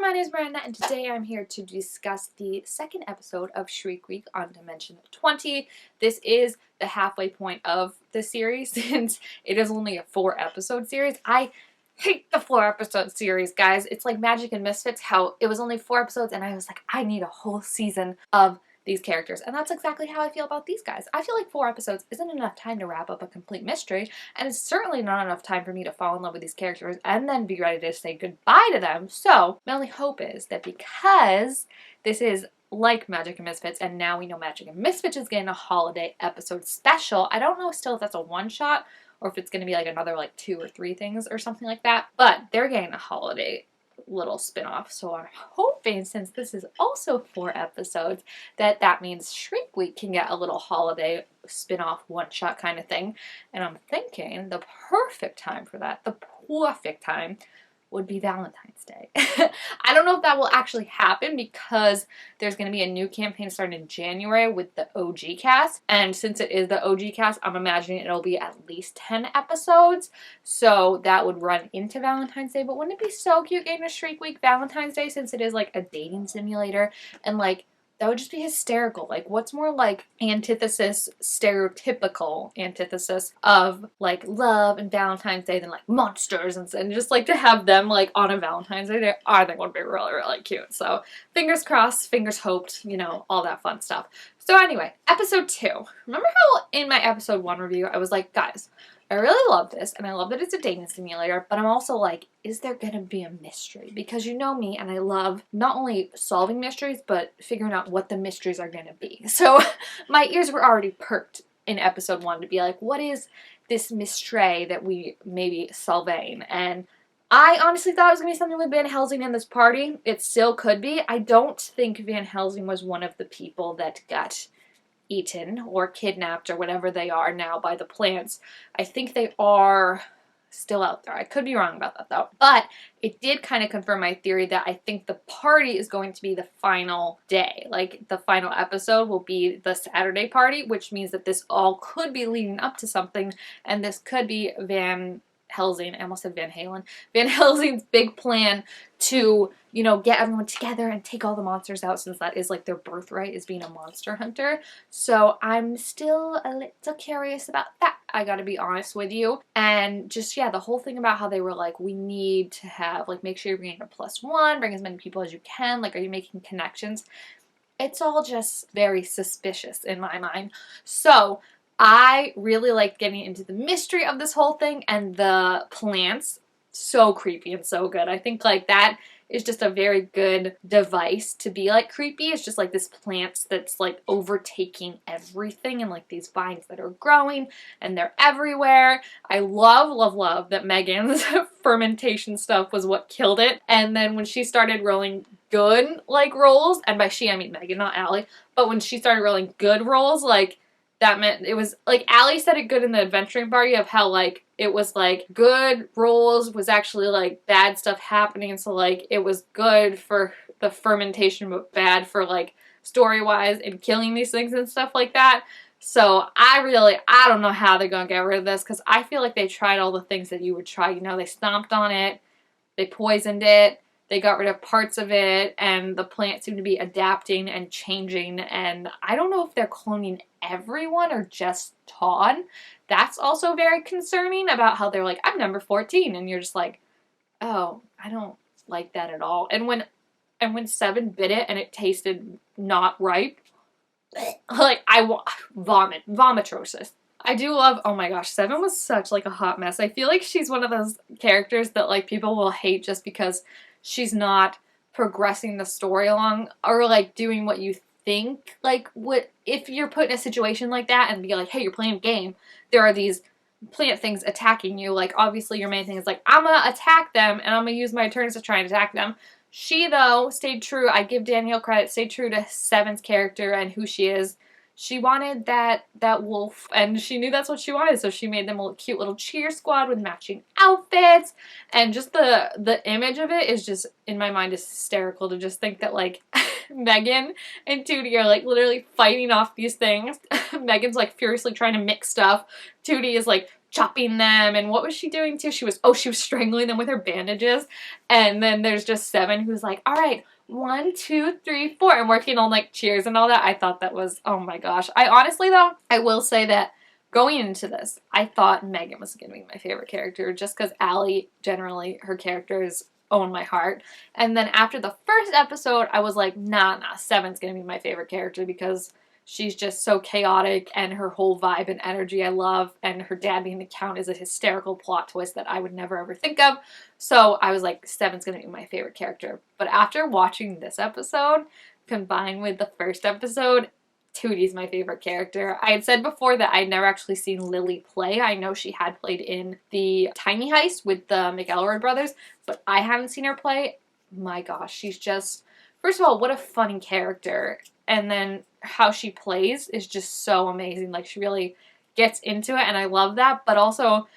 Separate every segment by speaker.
Speaker 1: my name is Miranda, and today I'm here to discuss the second episode of Shriek Week on Dimension 20. This is the halfway point of the series since it is only a 4-episode series. I hate the 4-episode series, guys. It's like Magic and Misfits, how it was only 4 episodes and I was like, I need a whole season of these characters, and that's exactly how I feel about these guys. I feel like 4 episodes isn't enough time to wrap up a complete mystery, and it's certainly not enough time for me to fall in love with these characters and then be ready to say goodbye to them. So my only hope is that because this is like Magic and Misfits, and now we know Magic and Misfits is getting a holiday episode special, I don't know still if that's a one-shot or if it's going to be like another like 2 or 3 things or something like that, but they're getting a holiday little spin-off, so I'm hoping, since this is also 4 episodes, that means Shriek Week can get a little holiday spin-off one-shot kind of thing. And I'm thinking the perfect time for that, the perfect time, would be Valentine's Day. I don't know if that will actually happen because there's going to be a new campaign starting in January with the OG cast, and since it is the OG cast, I'm imagining it'll be at least 10 episodes, so that would run into Valentine's Day. But wouldn't it be so cute getting a Shriek Week Valentine's Day, since it is like a dating simulator, and like that would just be hysterical. Like, what's more like antithesis, stereotypical antithesis of like love and Valentine's Day than like monsters, and just like to have them like on a Valentine's Day, I think would be really, really cute. So fingers crossed, fingers hoped, you know, all that fun stuff. So anyway, episode 2. Remember how in my episode 1 review I was like, guys, I really love this, and I love that it's a dating simulator, but I'm also like, is there gonna be a mystery? Because you know me, and I love not only solving mysteries, but figuring out what the mysteries are gonna be. So my ears were already perked in episode 1 to be like, what is this mystery that we may be solving? And I honestly thought it was going to be something with Van Helsing and this party. It still could be. I don't think Van Helsing was one of the people that got eaten or kidnapped or whatever they are now by the plants. I think they are still out there. I could be wrong about that though. But it did kind of confirm my theory that I think the party is going to be the final day. Like the final episode will be the Saturday party, which means that this all could be leading up to something, and this could be Van Helsing, I almost said Van Halen, Van Helsing's big plan to, you know, get everyone together and take all the monsters out, since that is like their birthright, is being a monster hunter. So I'm still a little curious about that, I gotta be honest with you. And just, yeah, the whole thing about how they were like, we need to have, like, make sure you're bringing a +1, bring as many people as you can, like, are you making connections? It's all just very suspicious in my mind. So I really liked getting into the mystery of this whole thing, and the plants, so creepy and so good. I think like that is just a very good device to be like creepy. It's just like this plants that's like overtaking everything, and like these vines that are growing and they're everywhere. I love, love, love that Megan's fermentation stuff was what killed it. And then when she started rolling good like rolls, and by she I mean Megan, not Allie, but when she started rolling good rolls, like that meant it was, like, Allie said it good in the adventuring party of how, like, it was, like, good rolls was actually, like, bad stuff happening, so, like, it was good for the fermentation, but bad for, like, story-wise and killing these things and stuff like that. So, I don't know how they're gonna get rid of this, because I feel like they tried all the things that you would try. You know, they stomped on it, they poisoned it, they got rid of parts of it, and the plants seem to be adapting and changing, and I don't know if they're cloning everyone or just Todd. That's also very concerning, about how they're like, I'm number 14, and you're just like, oh, I don't like that at all. And when Seven bit it and it tasted not right, like, vomitrosis. I do love, oh my gosh, Seven was such like a hot mess. I feel like she's one of those characters that like people will hate just because she's not progressing the story along, or like doing what you think, like, what if you're put in a situation like that and be like, hey, you're playing a game, there are these plant things attacking you, like, obviously your main thing is like, I'm gonna attack them and I'm gonna use my turns to try and attack them. She, though, stayed true, I give Danielle credit, stayed true to Seven's character and who she is. She wanted that wolf, and she knew that's what she wanted, so she made them a cute little cheer squad with matching outfits, and just the image of it is just, in my mind, is hysterical to just think that, like, Megan and Tootie are, like, literally fighting off these things, Megan's like furiously trying to mix stuff. Tootie is like chopping them, and what was she doing too? She was strangling them with her bandages. And then there's just Seven who's like, all right, 1, 2, 3, 4, and working on like cheers and all that. I thought that was, oh my gosh. I honestly though, I will say that going into this, I thought Megan was going to be my favorite character just because Allie, generally, her characters own my heart. And then after the first episode, I was like, nah, Seven's going to be my favorite character because she's just so chaotic and her whole vibe and energy I love, and her dad being the Count is a hysterical plot twist that I would never ever think of. So I was like, Seven's going to be my favorite character. But after watching this episode, combined with the first episode, Tootie's my favorite character. I had said before that I'd never actually seen Lily play. I know she had played in the Tiny Heist with the McElroy brothers, but I haven't seen her play. My gosh, she's just, first of all, what a funny character. And then how she plays is just so amazing. Like, she really gets into it, and I love that. But also,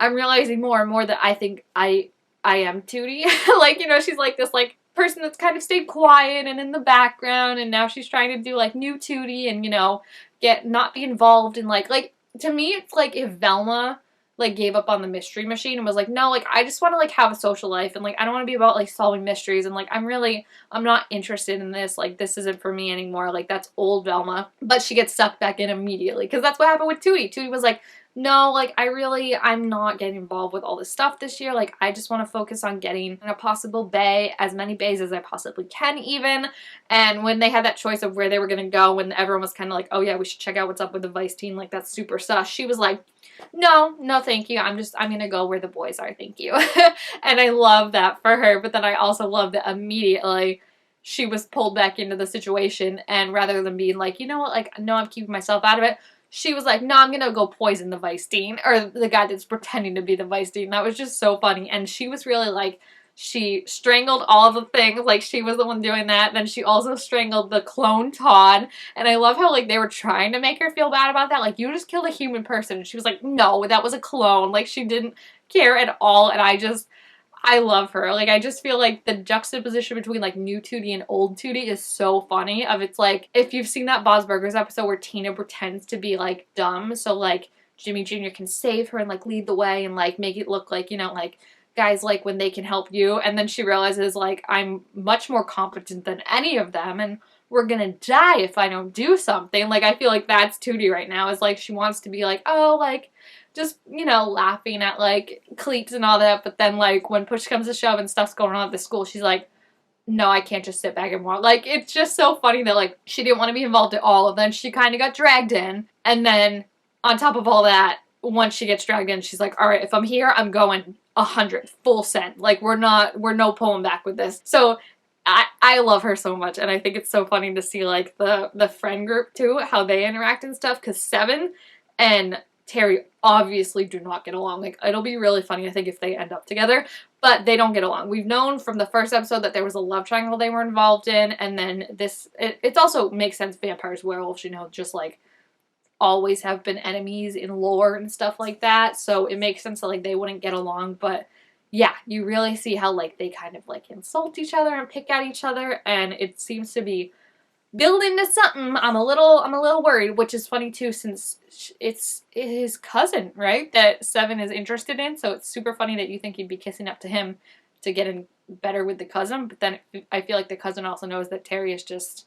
Speaker 1: I'm realizing more and more that I think I am Tootie. Like, you know, she's like this, like, person that's kind of stayed quiet and in the background, and now she's trying to do like new Tootie and, you know, not be involved in like to me it's like if Velma like gave up on the mystery machine and was like, no, like I just want to like have a social life, and like I don't want to be about like solving mysteries, and like I'm not interested in this, like this isn't for me anymore, like that's old Velma. But she gets sucked back in immediately because that's what happened with Tootie. Tootie was like, no, like, I'm not getting involved with all this stuff this year. Like, I just want to focus on getting in a possible bay, as many bays as I possibly can even. And when they had that choice of where they were going to go, when everyone was kind of like, oh yeah, we should check out what's up with the Vice team, like, that's super sus, she was like, no, thank you. I'm going to go where the boys are, thank you. And I love that for her. But then I also love that immediately she was pulled back into the situation, and rather than being like, you know what, like, no, I'm keeping myself out of it, she was like, no, I'm gonna go poison the Vice Dean, or the guy that's pretending to be the Vice Dean. That was just so funny. And she was really like, she strangled all the things, like she was the one doing that. Then she also strangled the clone Todd. And I love how like they were trying to make her feel bad about that. Like, you just killed a human person. And she was like, no, that was a clone. Like, she didn't care at all. And I love her. Like, I just feel like the juxtaposition between, like, new Tootie and old Tootie is so funny. It's like, if you've seen that Bob's Burgers episode where Tina pretends to be, like, dumb, so, like, Jimmy Jr. can save her and, like, lead the way and, like, make it look like, you know, like, guys like when they can help you. And then she realizes, like, I'm much more competent than any of them, and we're gonna die if I don't do something. Like, I feel like that's Tootie right now, is, like, she wants to be, like, oh, like, just, you know, laughing at, like, cliques and all that, but then, like, when push comes to shove and stuff's going on at the school, she's like, no, I can't just sit back and watch. Like, it's just so funny that, like, she didn't want to be involved at all, and then she kind of got dragged in, and then, on top of all that, once she gets dragged in, she's like, alright, if I'm here, I'm going 100, full send. Like, we're no pulling back with this. So, I love her so much, and I think it's so funny to see, like, the friend group, too, how they interact and stuff, because Seven and Terry obviously do not get along. Like, it'll be really funny, I think, if they end up together, but they don't get along. We've known from the first episode that there was a love triangle they were involved in, and then this, it also makes sense, vampires, werewolves, you know, just, like, always have been enemies in lore and stuff like that, so it makes sense that, like, they wouldn't get along, but yeah, you really see how, like, they kind of, like, insult each other and pick at each other, and it seems to be building to something. I'm a little worried, which is funny too, since it's his cousin, right, that Seven is interested in, so it's super funny that you think he'd be kissing up to him to get in better with the cousin, but then I feel like the cousin also knows that Terry is just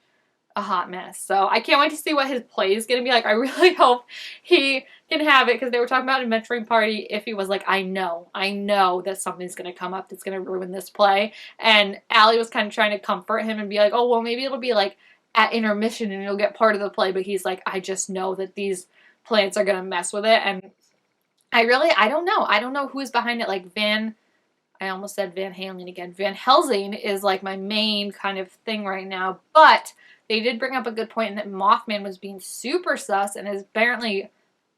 Speaker 1: a hot mess. So I can't wait to see what his play is going to be like. I really hope he can have it, because they were talking about in mentoring party, if he was like, I know that something's going to come up that's going to ruin this play, and Allie was kind of trying to comfort him and be like, oh, well, maybe it'll be like at intermission and you'll get part of the play, but he's like, I just know that these plants are gonna mess with it, and I don't know who's behind it. Like, I almost said Van Halen again. Van Helsing is like my main kind of thing right now, but they did bring up a good point in that Mothman was being super sus and is apparently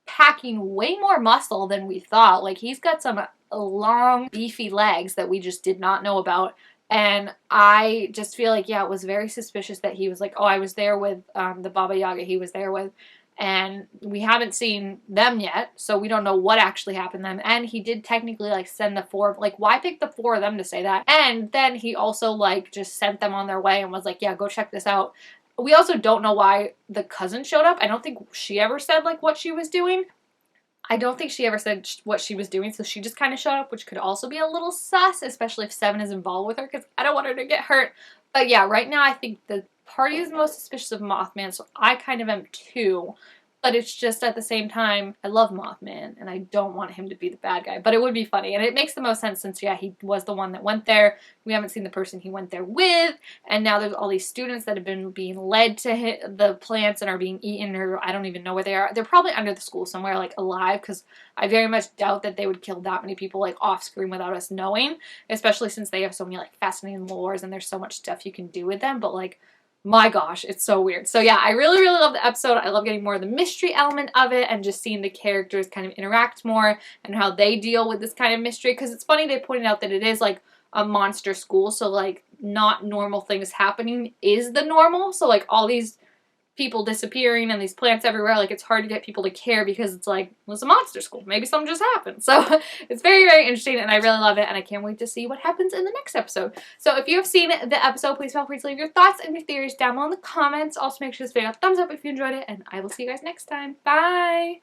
Speaker 1: packing way more muscle than we thought. Like, he's got some long, beefy legs that we just did not know about. And I just feel like, yeah, it was very suspicious that he was like, oh, I was there with the Baba Yaga he was there with. And we haven't seen them yet, so we don't know what actually happened to them. And he did technically, like, send the four, like, why pick the four of them to say that? And then he also, like, just sent them on their way and was like, yeah, go check this out. we also don't know why the cousin showed up. I don't think she ever said, like, what she was doing. I don't think she ever said what she was doing, so she just kind of showed up, which could also be a little sus, especially if Seven is involved with her, because I don't want her to get hurt. But yeah, right now I think the party is most suspicious of Mothman, so I kind of am too. But it's just at the same time, I love Mothman, and I don't want him to be the bad guy. But it would be funny, and it makes the most sense since, yeah, he was the one that went there. We haven't seen the person he went there with, and now there's all these students that have been being led to hit the plants and are being eaten, or I don't even know where they are. They're probably under the school somewhere, like, alive, because I very much doubt that they would kill that many people, like, off-screen without us knowing, especially since they have so many, like, fascinating lores, and there's so much stuff you can do with them, but, like, my gosh, it's so weird. So yeah, I really, really love the episode. I love getting more of the mystery element of it and just seeing the characters kind of interact more and how they deal with this kind of mystery. Because it's funny, they pointed out that it is like a monster school, so like not normal things happening is the normal. So like all these people disappearing and these plants everywhere, like it's hard to get people to care because it's like, well, it's a monster school. Maybe something just happened. So it's very, very interesting and I really love it and I can't wait to see what happens in the next episode. So if you have seen the episode, please feel free to leave your thoughts and your theories down below in the comments. Also make sure to give it a thumbs up if you enjoyed it and I will see you guys next time. Bye!